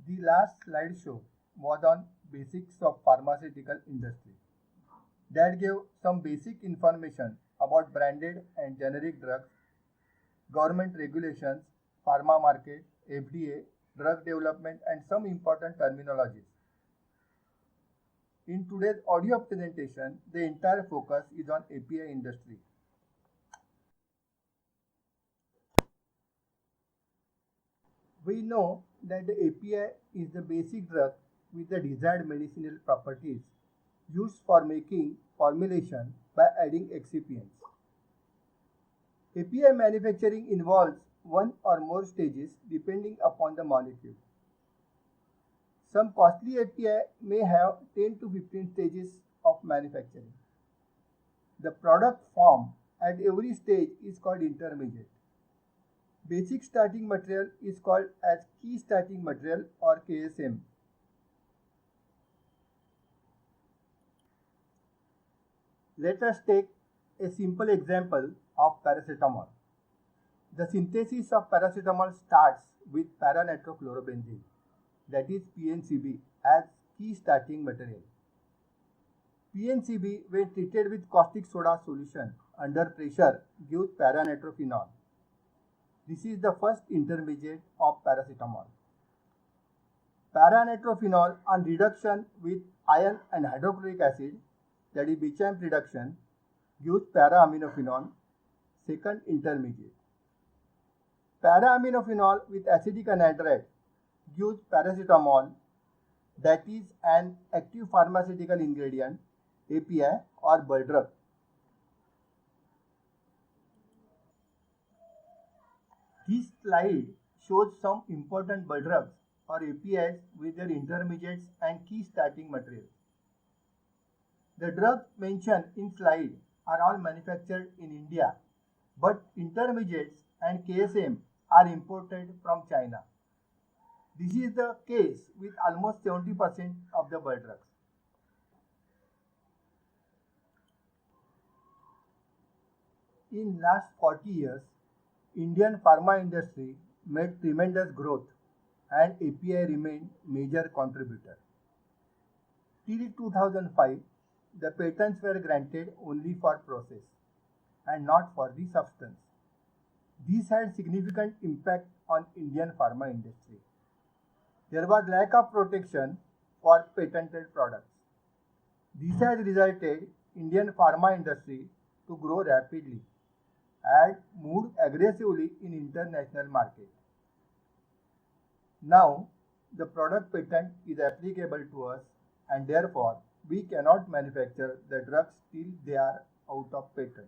The last slideshow was on basics of pharmaceutical industry. That gave some basic information about branded and generic drugs, government regulations, pharma market, FDA, drug development, and some important terminologies. In today's audio presentation, the entire focus is on API industry. We know that the API is the basic drug with the desired medicinal properties used for making formulation by adding excipients. API manufacturing involves one or more stages depending upon the molecule. Some costly API may have 10 to 15 stages of manufacturing. The product form at every stage is called intermediate. Basic starting material is called as key starting material or KSM. Let us take a simple example of paracetamol. The synthesis of paracetamol starts with para-nitrochlorobenzene, that is PNCB, as key starting material. PNCB, when treated with caustic soda solution under pressure, gives para-nitrophenol. This is the first intermediate of paracetamol. Para-nitrophenol on reduction with iron and hydrochloric acid, that is Beauchamp reduction, gives para-aminophenol, second intermediate. Para-aminophenol with acetic anhydride gives paracetamol, that is an active pharmaceutical ingredient, API or bulk drug. This slide shows some important bulk drugs or APIs with their intermediates and key starting materials. The drugs mentioned in slide are all manufactured in India, but intermediates and KSM are imported from China. This is the case with almost 70% of the bulk drugs. In last 40 years, Indian pharma industry made tremendous growth and API remained major contributor. Till 2005, the patents were granted only for process and not for the substance. This had significant impact on Indian pharma industry. There was lack of protection for patented products. This has resulted Indian pharma industry to grow rapidly and moved aggressively in international market. Now, the product patent is applicable to us and therefore we cannot manufacture the drugs till they are out of patent.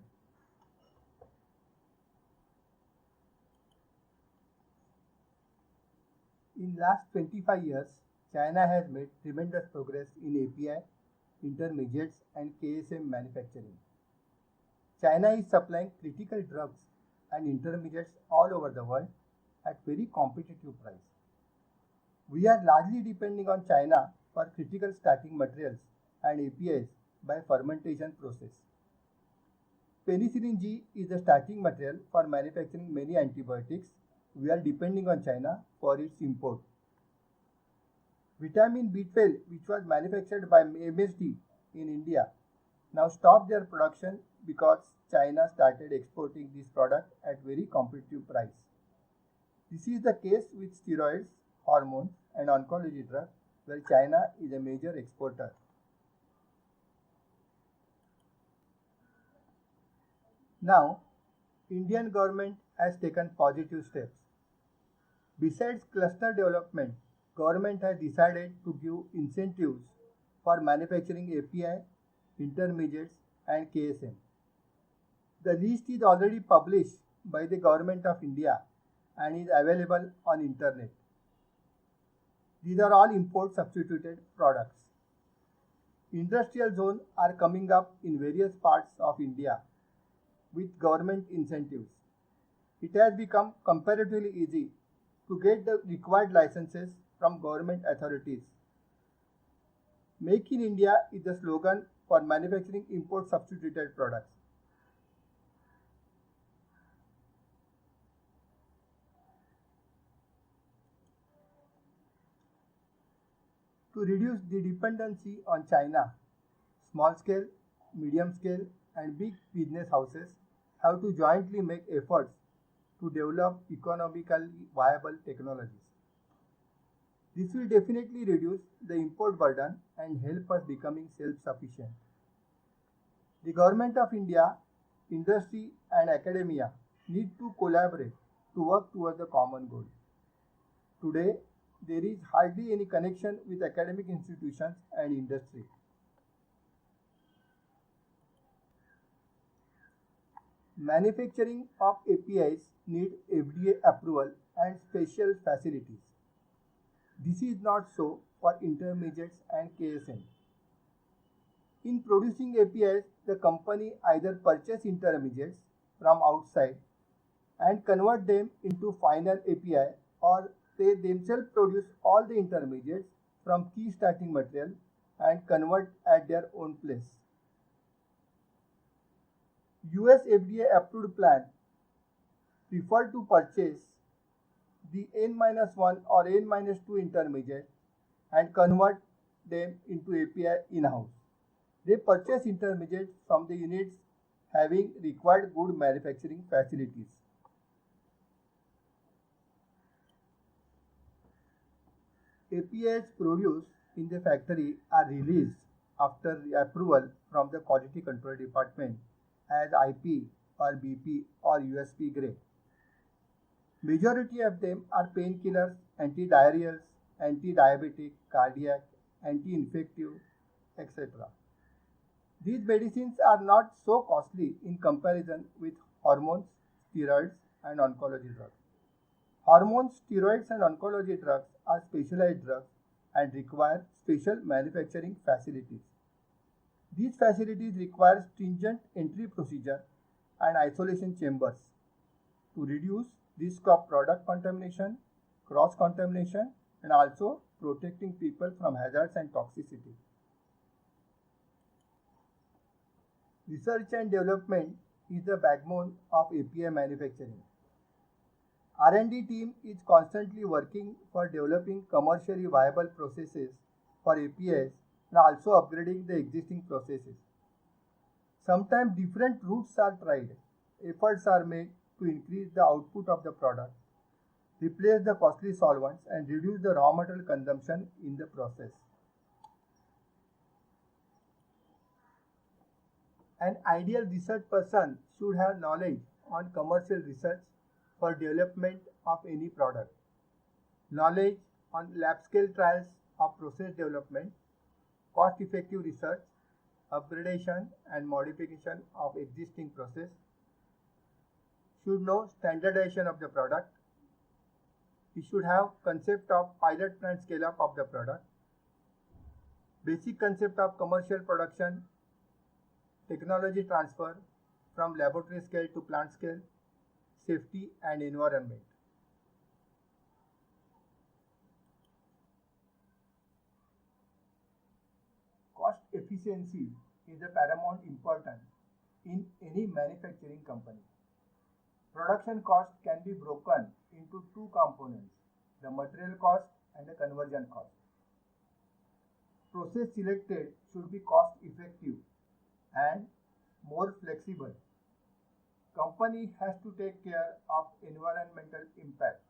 In last 25 years, China has made tremendous progress in API, intermediates and KSM manufacturing. China is supplying critical drugs and intermediates all over the world at very competitive price. We are largely depending on China for critical starting materials and APIs by fermentation process. Penicillin G is the starting material for manufacturing many antibiotics. We are depending on China for its import. Vitamin B12, which was manufactured by MSD in India, now stopped their production because China started exporting this product at very competitive price. This is the case with steroids, hormones and oncology drugs where China is a major exporter. Now, Indian government has taken positive steps. Besides cluster development, government has decided to give incentives for manufacturing API, intermediates and KSM. The list is already published by the Government of India and is available on internet. These are all import substituted products. Industrial zones are coming up in various parts of India with government incentives. It has become comparatively easy to get the required licenses from government authorities. Make in India is the slogan for manufacturing import substituted products. To reduce the dependency on China, small scale, medium scale, and big business houses have to jointly make efforts to develop economically viable technologies. This will definitely reduce the import burden and help us becoming self-sufficient. The Government of India, industry and academia need to collaborate to work towards the common goal. Today, there is hardly any connection with academic institutions and industry. Manufacturing of APIs need FDA approval and special facilities. This is not so for intermediates and KSM. In producing APIs, the company either purchase intermediates from outside and convert them into final API, or they themselves produce all the intermediates from key starting material and convert at their own place. US FDA approved plant prefer to purchase the N-1 or N-2 intermediate and convert them into API in-house. They purchase intermediates from the units having required good manufacturing facilities. APIs produced in the factory are released after approval from the Quality Control Department as IP or BP or USP grade. Majority of them are painkillers, antidiarrheals, anti-diabetic, cardiac, anti-infective, etc. These medicines are not so costly in comparison with hormones, steroids, and oncology drugs. Hormones, steroids, and oncology drugs are specialized drugs and require special manufacturing facilities. These facilities require stringent entry procedure and isolation chambers to reduce risk of product contamination, cross-contamination, and also protecting people from hazards and toxicity. Research and development is the backbone of API manufacturing. R&D team is constantly working for developing commercially viable processes for APIs and also upgrading the existing processes. Sometimes different routes are tried. Efforts are made to increase the output of the product, replace the costly solvents, and reduce the raw material consumption in the process. An ideal research person should have knowledge on commercial research for development of any product, knowledge on lab scale trials of process development, cost-effective research, upgradation and modification of existing process, should know standardization of the product. He should have concept of pilot plant scale-up of the product, basic concept of commercial production, technology transfer from laboratory scale to plant scale, safety and environment. Cost efficiency is a paramount important in any manufacturing company. Production cost can be broken into two components, the material cost and the conversion cost. Process selected should be cost effective and more flexible. Company has to take care of environmental impact.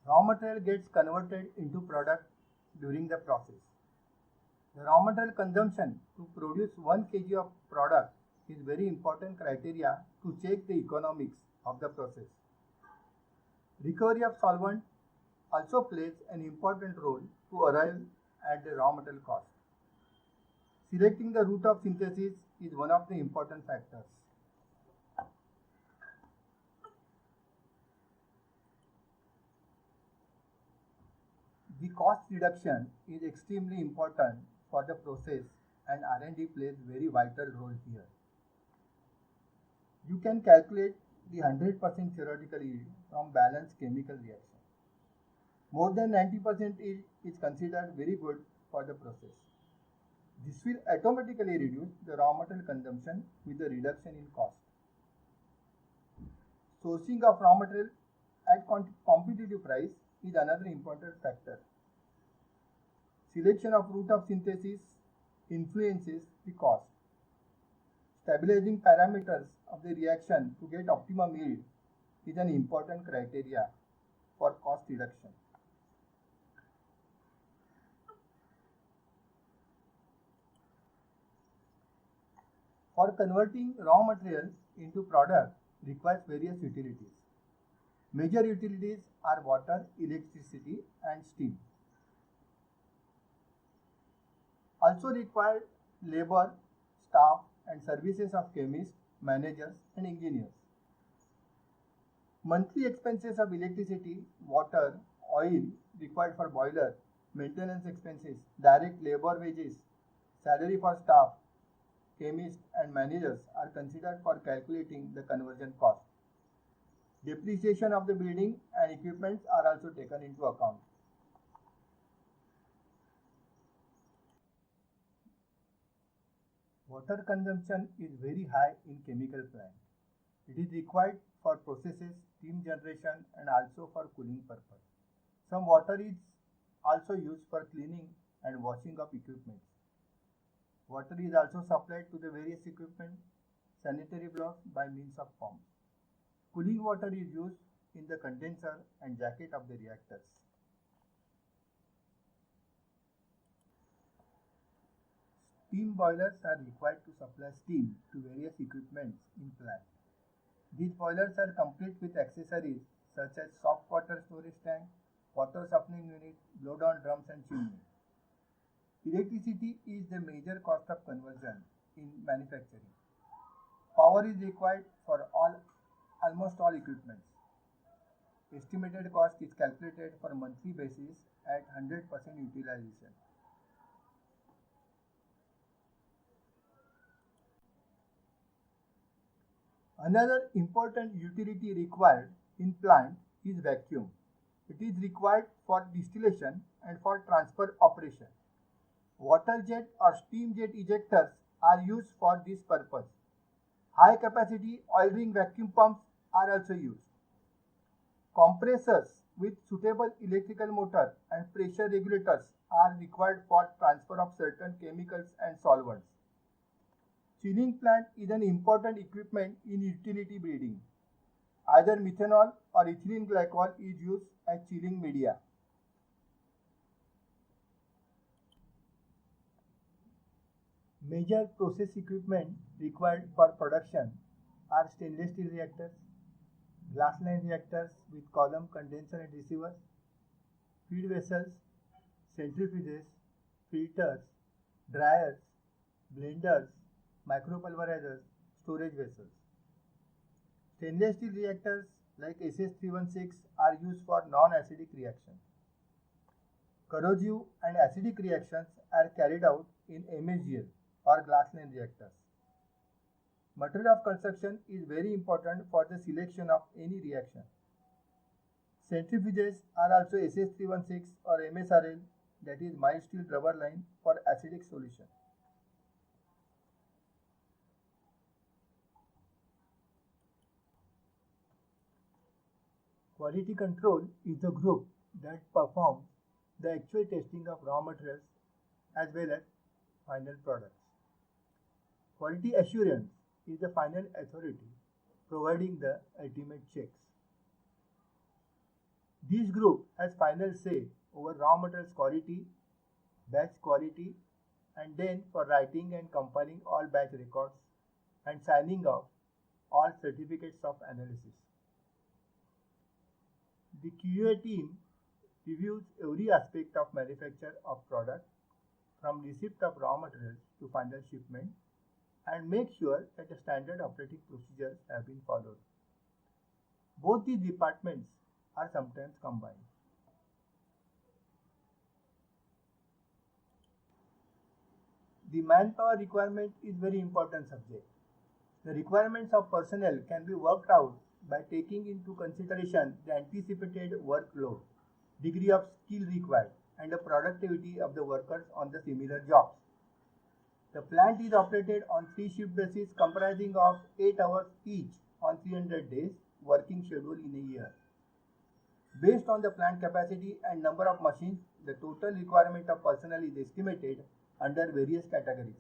Raw material gets converted into product during the process. The raw material consumption to produce 1 kg of product is very important criteria to check the economics of the process. Recovery of solvent also plays an important role to arrive at the raw material cost. Selecting the route of synthesis is one of the important factors. The cost reduction is extremely important for the process, and R&D plays very vital role here. You can calculate the 100% theoretical yield from balanced chemical reaction. More than 90% yield is considered very good for the process. This will automatically reduce the raw material consumption with the reduction in cost. Sourcing of raw material at competitive price is another important factor. Selection of route of synthesis influences the cost. Stabilizing parameters of the reaction to get optimum yield is an important criteria for cost reduction. For converting raw materials into product requires various utilities. Major utilities are water, electricity and steam. Also required labor, staff and services of chemists, managers and engineers. Monthly expenses of electricity, water, oil required for boiler, maintenance expenses, direct labor wages, salary for staff, chemists and managers are considered for calculating the conversion cost. Depreciation of the building and equipment are also taken into account. Water consumption is very high in chemical plant. It is required for processes, steam generation and also for cooling purpose. Some water is also used for cleaning and washing of equipment. Water is also supplied to the various equipment, sanitary blocks by means of pumps. Cooling water is used in the condenser and jacket of the reactors. Steam boilers are required to supply steam to various equipments in plant. These boilers are complete with accessories such as soft water storage tank, water supplying unit, blow-down drums and chimney. Electricity is the major cost of conversion in manufacturing. Power is required for almost all equipments. Estimated cost is calculated for monthly basis at 100% utilization. Another important utility required in plant is vacuum. It is required for distillation and for transfer operation. Water jet or steam jet ejectors are used for this purpose. High capacity oil ring vacuum pumps are also used. Compressors with suitable electrical motor and pressure regulators are required for transfer of certain chemicals and solvents. Chilling plant is an important equipment in utility building. Either methanol or ethylene glycol is used as chilling media. Major process equipment required for production are stainless steel reactors, glass line reactors with column, condenser and receivers, feed vessels, centrifuges, filters, dryers, blenders, micropulverizers, storage vessels. Stainless steel reactors like SS316 are used for non-acidic reactions. Corrosive and acidic reactions are carried out in MHGL or glass line reactors. Material of construction is very important for the selection of any reaction. Centrifuges are also SS316 or MSRL, that is mild steel rubber line for acidic solution. Quality control is the group that performs the actual testing of raw materials as well as final products. Quality assurance is the final authority providing the ultimate checks. This group has final say over raw materials quality, batch quality, and then for writing and compiling all batch records and signing off all certificates of analysis. The QA team reviews every aspect of manufacture of product from receipt of raw materials to final shipment and make sure that the standard operating procedures have been followed. Both these departments are sometimes combined. The manpower requirement is very important subject. The requirements of personnel can be worked out by taking into consideration the anticipated workload, degree of skill required, and the productivity of the workers on the similar jobs. The plant is operated on 3-shift basis comprising of 8 hours each on 300 days working schedule in a year. Based on the plant capacity and number of machines, the total requirement of personnel is estimated under various categories.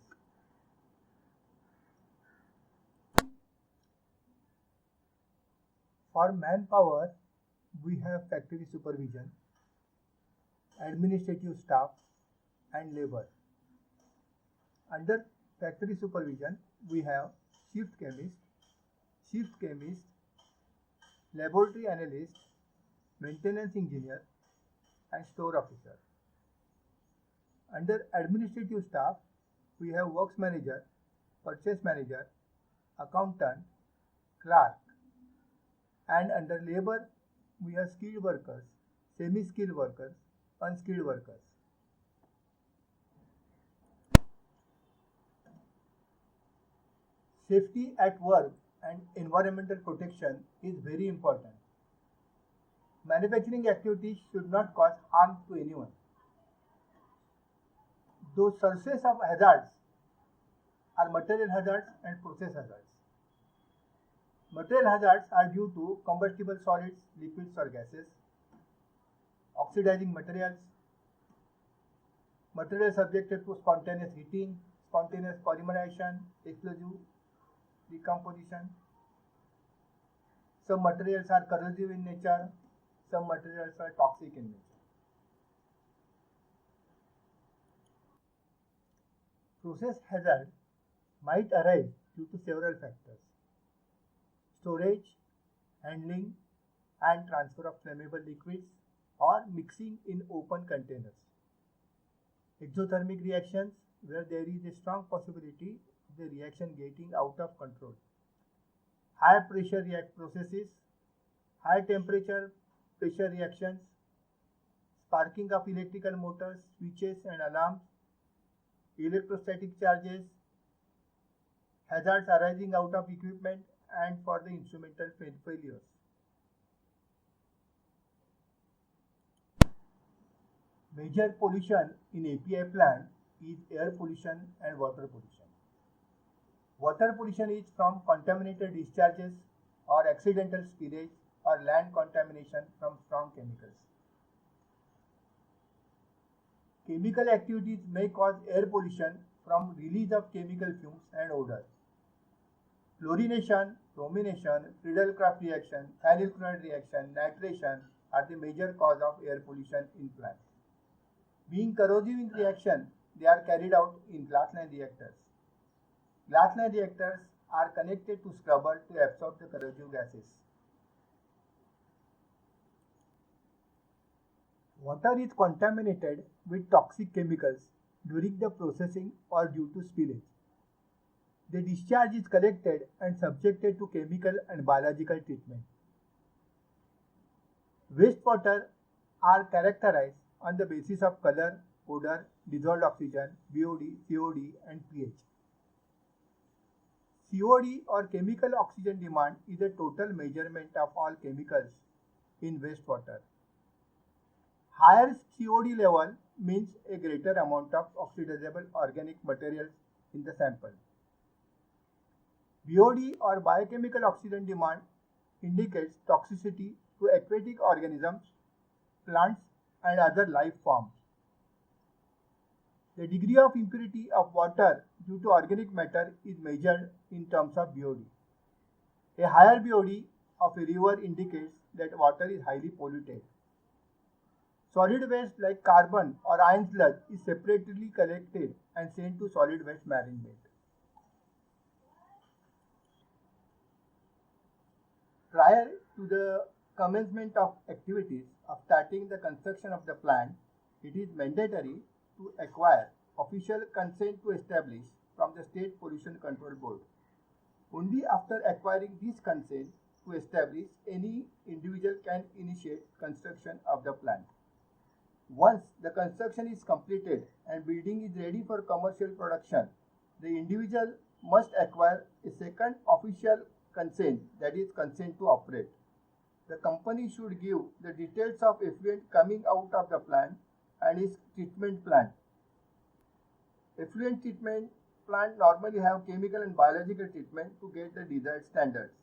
For manpower, we have factory supervision, administrative staff, and labor. Under factory supervision, we have shift chemist, laboratory analyst, maintenance engineer, and store officer. Under administrative staff, we have works manager, purchase manager, accountant, clerk, and under labor, we have skilled workers, semi-skilled workers, unskilled workers. Safety at work and environmental protection is very important. Manufacturing activities should not cause harm to anyone. Those sources of hazards are material hazards and process hazards. Material hazards are due to combustible solids, liquids or gases, oxidizing materials, materials subjected to spontaneous heating, spontaneous polymerization, explosive decomposition. Some materials are corrosive in nature, some materials are toxic in nature. Process hazard might arise due to several factors: storage, handling, and transfer of flammable liquids or mixing in open containers. Exothermic reactions, where there is a strong possibility of the reaction getting out of control. High pressure processes, high temperature pressure reactions, sparking of electrical motors, switches and alarms, electrostatic charges, hazards arising out of equipment and for the instrumental failures. Major pollution in API plant is air pollution and water pollution. Water pollution is from contaminated discharges or accidental spillage or land contamination from strong chemicals. Chemical activities may cause air pollution from release of chemical fumes and odor. Fluorination, bromination, Friedel-Crafts reaction, thionyl chloride reaction, nitration are the major cause of air pollution in plants. Being corrosive in reaction, they are carried out in glass-lined reactors. Glass-lined reactors are connected to scrubber to absorb the corrosive gases. Water is contaminated with toxic chemicals during the processing or due to spillage. The discharge is collected and subjected to chemical and biological treatment. Wastewater are characterized on the basis of color, odor, dissolved oxygen, BOD, COD, and pH. COD or chemical oxygen demand is a total measurement of all chemicals in wastewater. Higher COD level means a greater amount of oxidizable organic materials in the sample. BOD or biochemical oxygen demand indicates toxicity to aquatic organisms, plants, and other life forms. The degree of impurity of water due to organic matter is measured in terms of BOD. A higher BOD of a river indicates that water is highly polluted. Solid waste like carbon or iron sludge is separately collected and sent to solid waste management. Prior to the commencement of activities of starting the construction of the plant, it is mandatory to acquire official consent to establish from the State Pollution Control Board. Only after acquiring this consent to establish, any individual can initiate construction of the plant. Once the construction is completed and building is ready for commercial production, the individual must acquire a second official consent, that is consent to operate. The company should give the details of effluent coming out of the plant and its treatment plant. Effluent treatment plant normally have chemical and biological treatment to get the desired standards.